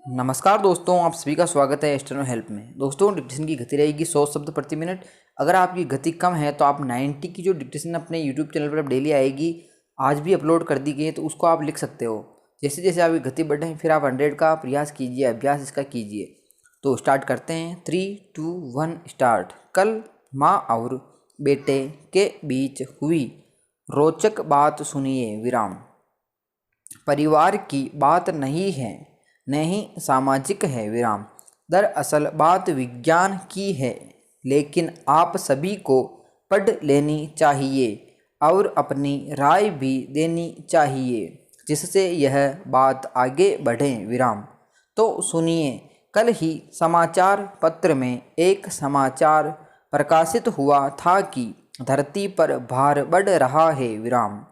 नमस्कार दोस्तों, आप सभी का स्वागत है एक्सटर्नल हेल्प में। दोस्तों, डिक्टेशन की गति रहेगी 100 शब्द प्रति मिनट। अगर आपकी गति कम है तो आप 90 की जो डिक्टेशन अपने यूट्यूब चैनल पर डेली आएगी, आज भी अपलोड कर दी गई है, तो उसको आप लिख सकते हो। जैसे जैसे आपकी गति बढ़े फिर आप 100 का प्रयास कीजिए, अभ्यास इसका कीजिए। तो स्टार्ट करते हैं। 3, 2, 1 स्टार्ट। कल माँ और बेटे के बीच हुई रोचक बात सुनिए विराम। परिवार की बात नहीं है, नहीं सामाजिक है विराम। दरअसल बात विज्ञान की है, लेकिन आप सभी को पढ़ लेनी चाहिए और अपनी राय भी देनी चाहिए, जिससे यह बात आगे बढ़े विराम। तो सुनिए, कल ही समाचार पत्र में एक समाचार प्रकाशित हुआ था कि धरती पर भार बढ़ रहा है विराम।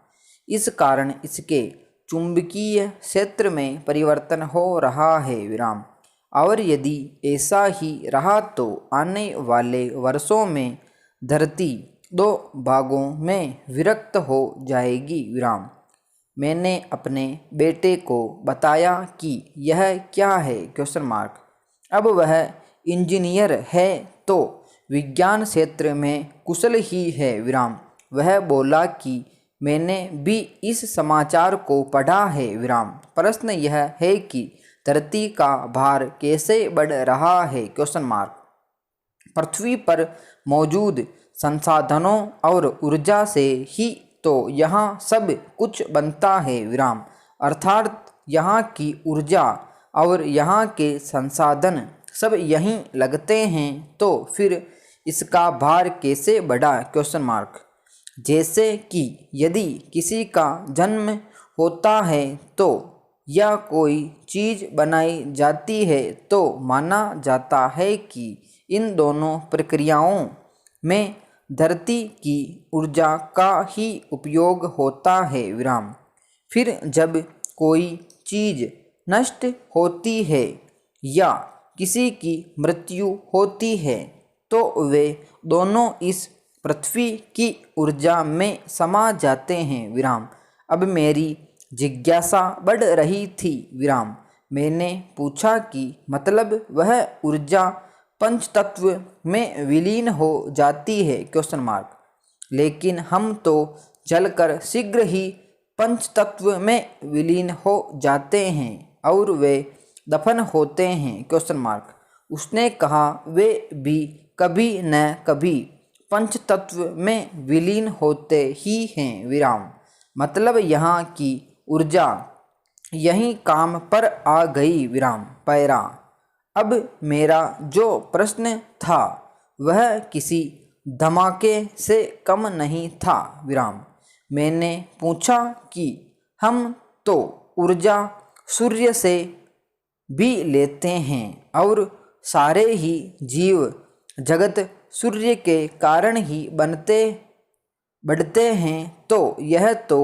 इस कारण इसके चुंबकीय क्षेत्र में परिवर्तन हो रहा है विराम। और यदि ऐसा ही रहा तो आने वाले वर्षों में धरती 2 भागों में विभक्त हो जाएगी विराम। मैंने अपने बेटे को बताया कि यह क्या है क्वेश्चन मार्क। अब वह इंजीनियर है तो विज्ञान क्षेत्र में कुशल ही है विराम। वह बोला कि मैंने भी इस समाचार को पढ़ा है विराम। प्रश्न यह है कि धरती का भार कैसे बढ़ रहा है क्वेश्चन मार्क। पृथ्वी पर मौजूद संसाधनों और ऊर्जा से ही तो यहाँ सब कुछ बनता है विराम। अर्थात यहाँ की ऊर्जा और यहाँ के संसाधन सब यहीं लगते हैं, तो फिर इसका भार कैसे बढ़ा क्वेश्चन मार्क। जैसे कि यदि किसी का जन्म होता है तो या कोई चीज़ बनाई जाती है तो माना जाता है कि इन दोनों प्रक्रियाओं में धरती की ऊर्जा का ही उपयोग होता है विराम। फिर जब कोई चीज़ नष्ट होती है या किसी की मृत्यु होती है तो वे दोनों इस पृथ्वी की ऊर्जा में समा जाते हैं विराम। अब मेरी जिज्ञासा बढ़ रही थी विराम। मैंने पूछा कि मतलब वह ऊर्जा पंचतत्व में विलीन हो जाती है क्वेश्चन मार्क। लेकिन हम तो जलकर शीघ्र ही पंचतत्व में विलीन हो जाते हैं और वे दफन होते हैं क्वेश्चन मार्क। उसने कहा वे भी कभी न कभी पंचतत्व में विलीन होते ही हैं विराम। मतलब यहाँ की ऊर्जा यही काम पर आ गई विराम। पैरा। अब मेरा जो प्रश्न था वह किसी धमाके से कम नहीं था विराम। मैंने पूछा कि हम तो ऊर्जा सूर्य से भी लेते हैं और सारे ही जीव जगत सूर्य के कारण ही बढ़ते हैं, तो यह तो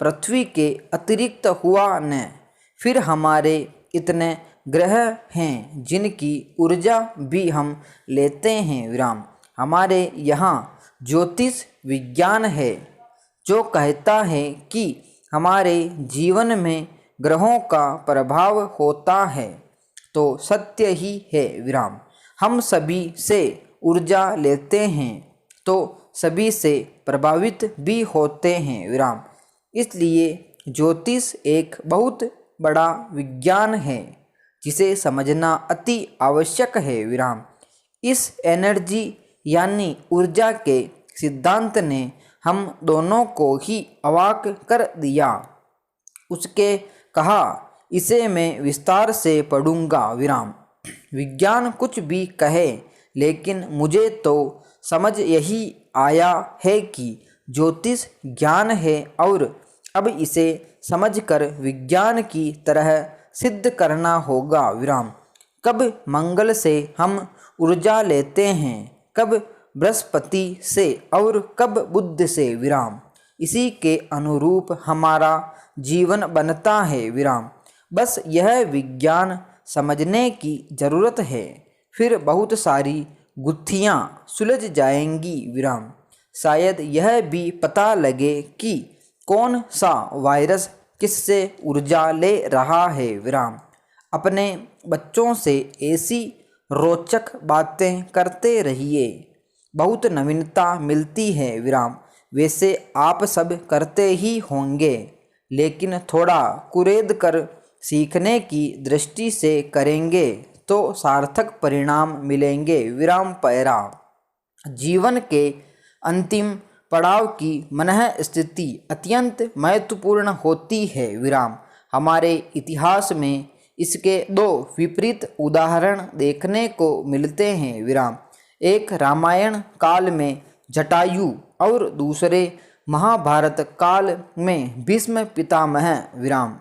पृथ्वी के अतिरिक्त हुआ न। फिर हमारे इतने ग्रह हैं जिनकी ऊर्जा भी हम लेते हैं विराम। हमारे यहाँ ज्योतिष विज्ञान है जो कहता है कि हमारे जीवन में ग्रहों का प्रभाव होता है, तो सत्य ही है विराम। हम सभी से ऊर्जा लेते हैं तो सभी से प्रभावित भी होते हैं विराम। इसलिए ज्योतिष एक बहुत बड़ा विज्ञान है जिसे समझना अति आवश्यक है विराम। इस एनर्जी यानी ऊर्जा के सिद्धांत ने हम दोनों को ही अवाक कर दिया। उसके कहा इसे मैं विस्तार से पढ़ूंगा विराम। विज्ञान कुछ भी कहे, लेकिन मुझे तो समझ यही आया है कि ज्योतिष ज्ञान है और अब इसे समझकर विज्ञान की तरह सिद्ध करना होगा विराम। कब मंगल से हम ऊर्जा लेते हैं, कब बृहस्पति से और कब बुध से विराम। इसी के अनुरूप हमारा जीवन बनता है विराम। बस यह विज्ञान समझने की ज़रूरत है, फिर बहुत सारी गुत्थियाँ सुलझ जाएंगी विराम। शायद यह भी पता लगे कि कौन सा वायरस किससे ऊर्जा ले रहा है विराम। अपने बच्चों से ऐसी रोचक बातें करते रहिए, बहुत नवीनता मिलती है विराम। वैसे आप सब करते ही होंगे, लेकिन थोड़ा कुरेद कर सीखने की दृष्टि से करेंगे तो सार्थक परिणाम मिलेंगे विराम पैरा। जीवन के अंतिम पड़ाव की मनः स्थिति अत्यंत महत्वपूर्ण होती है विराम। हमारे इतिहास में इसके दो विपरीत उदाहरण देखने को मिलते हैं विराम। एक रामायण काल में जटायु और दूसरे महाभारत काल में भीष्म पितामह विराम।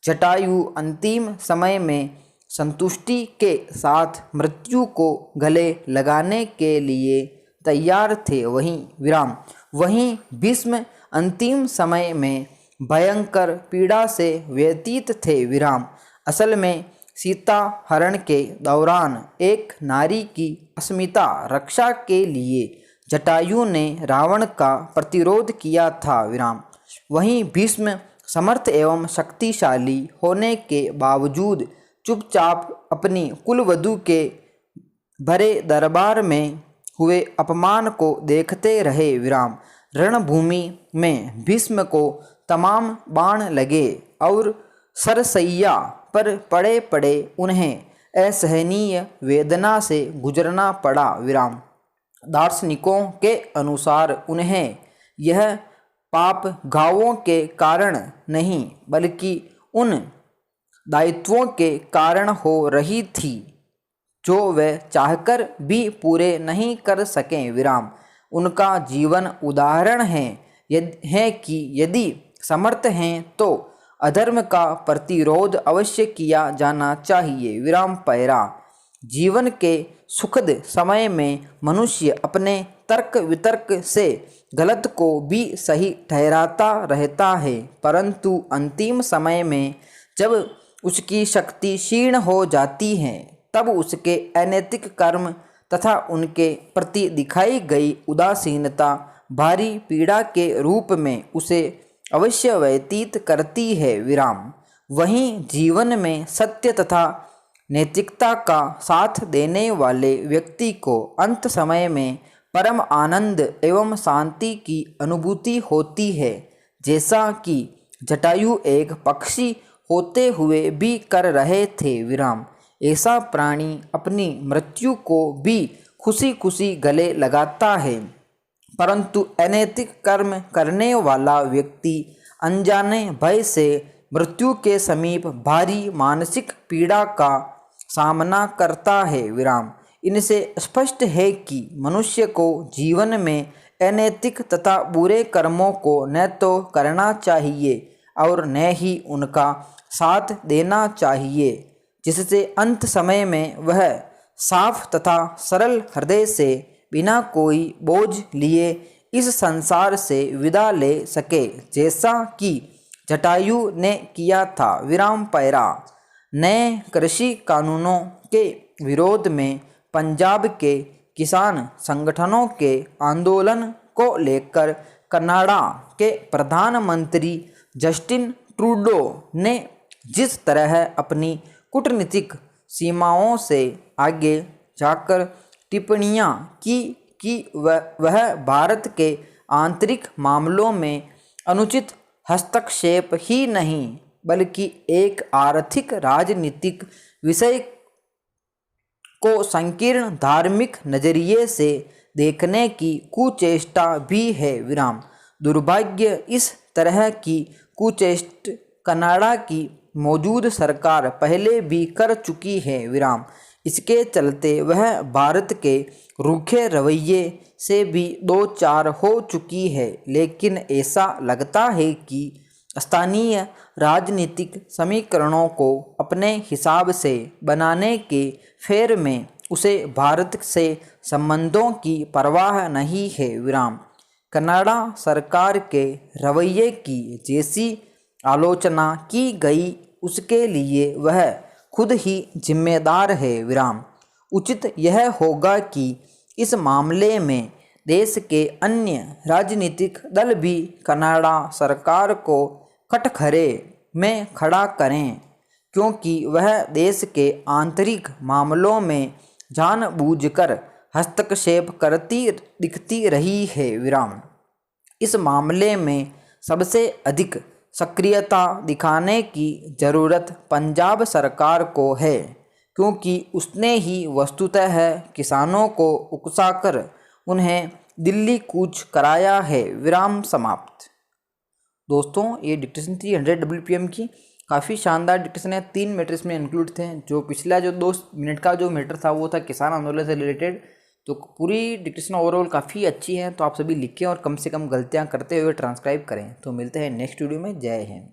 जटायु अंतिम समय में संतुष्टि के साथ मृत्यु को गले लगाने के लिए तैयार थे, वहीं भीष्म अंतिम समय में भयंकर पीड़ा से व्यतीत थे विराम। असल में सीता हरण के दौरान एक नारी की अस्मिता रक्षा के लिए जटायु ने रावण का प्रतिरोध किया था विराम। वहीं भीष्म समर्थ एवं शक्तिशाली होने के बावजूद चुपचाप अपनी कुलवधू के भरे दरबार में हुए अपमान को देखते रहे विराम। रणभूमि में भीष्म को तमाम बाण लगे और सरसैया पर पड़े पड़े उन्हें असहनीय वेदना से गुजरना पड़ा विराम। दार्शनिकों के अनुसार उन्हें यह पाप घावों के कारण नहीं बल्कि उन दायित्वों के कारण हो रही थी जो वे चाहकर भी पूरे नहीं कर सके विराम। उनका जीवन उदाहरण है कि यदि समर्थ हैं तो अधर्म का प्रतिरोध अवश्य किया जाना चाहिए विराम पैरा। जीवन के सुखद समय में मनुष्य अपने तर्क वितर्क से गलत को भी सही ठहराता रहता है, परंतु अंतिम समय में जब उसकी शक्ति क्षीण हो जाती है तब उसके अनैतिक कर्म तथा उनके प्रति दिखाई गई उदासीनता भारी पीड़ा के रूप में उसे अवश्य व्यतीत करती है विराम। वहीं जीवन में सत्य तथा नैतिकता का साथ देने वाले व्यक्ति को अंत समय में परम आनंद एवं शांति की अनुभूति होती है, जैसा कि जटायु एक पक्षी होते हुए भी कर रहे थे विराम। ऐसा प्राणी अपनी मृत्यु को भी खुशी खुशी गले लगाता है, परंतु अनैतिक कर्म करने वाला व्यक्ति अनजाने भय से मृत्यु के समीप भारी मानसिक पीड़ा का सामना करता है विराम। इनसे स्पष्ट है कि मनुष्य को जीवन में अनैतिक तथा बुरे कर्मों को न तो करना चाहिए और न ही उनका साथ देना चाहिए, जिससे अंत समय में वह साफ तथा सरल हृदय से बिना कोई बोझ लिए इस संसार से विदा ले सके, जैसा कि जटायु ने किया था विराम पैरा। नए कृषि कानूनों के विरोध में पंजाब के किसान संगठनों के आंदोलन को लेकर कनाडा के प्रधानमंत्री जस्टिन ट्रूडो ने जिस तरह अपनी कूटनीतिक सीमाओं से आगे जाकर टिप्पणियां की कि वह भारत के आंतरिक मामलों में अनुचित हस्तक्षेप ही नहीं बल्कि एक आर्थिक राजनीतिक विषय को संकीर्ण धार्मिक नजरिए से देखने की कुचेष्टा भी है विराम। दुर्भाग्य इस तरह की कुचेष्ट कनाडा की मौजूद सरकार पहले भी कर चुकी है विराम। इसके चलते वह भारत के रूखे रवैये से भी दो चार हो चुकी है, लेकिन ऐसा लगता है कि स्थानीय राजनीतिक समीकरणों को अपने हिसाब से बनाने के फेर में उसे भारत से संबंधों की परवाह नहीं है विराम। कनाडा सरकार के रवैये की जैसी आलोचना की गई उसके लिए वह खुद ही जिम्मेदार है विराम। उचित यह होगा कि इस मामले में देश के अन्य राजनीतिक दल भी कनाडा सरकार को कटघरे में खड़ा करें। क्योंकि वह देश के आंतरिक मामलों में जानबूझकर हस्तक्षेप करती दिखती रही है। विराम। इस मामले में सबसे अधिक सक्रियता दिखाने की ज़रूरत पंजाब सरकार को है, क्योंकि उसने ही वस्तुतः किसानों को उकसाकर उन्हें दिल्ली कूच कराया है। विराम समाप्त। दोस्तों, ये डिक्टेशन थी 100 WPM की। काफ़ी शानदार डिक्टेशन है। 3 मैटर इसमें इंक्लूड थे। जो पिछला जो 2 मिनट का जो मैटर था वो था किसान आंदोलन से रिलेटेड। तो पूरी डिक्टेशन ओवरऑल काफ़ी अच्छी है। तो आप सभी लिखें और कम से कम गलतियाँ करते हुए ट्रांसक्राइब करें। तो मिलते हैं नेक्स्ट वीडियो में। जय हिंद।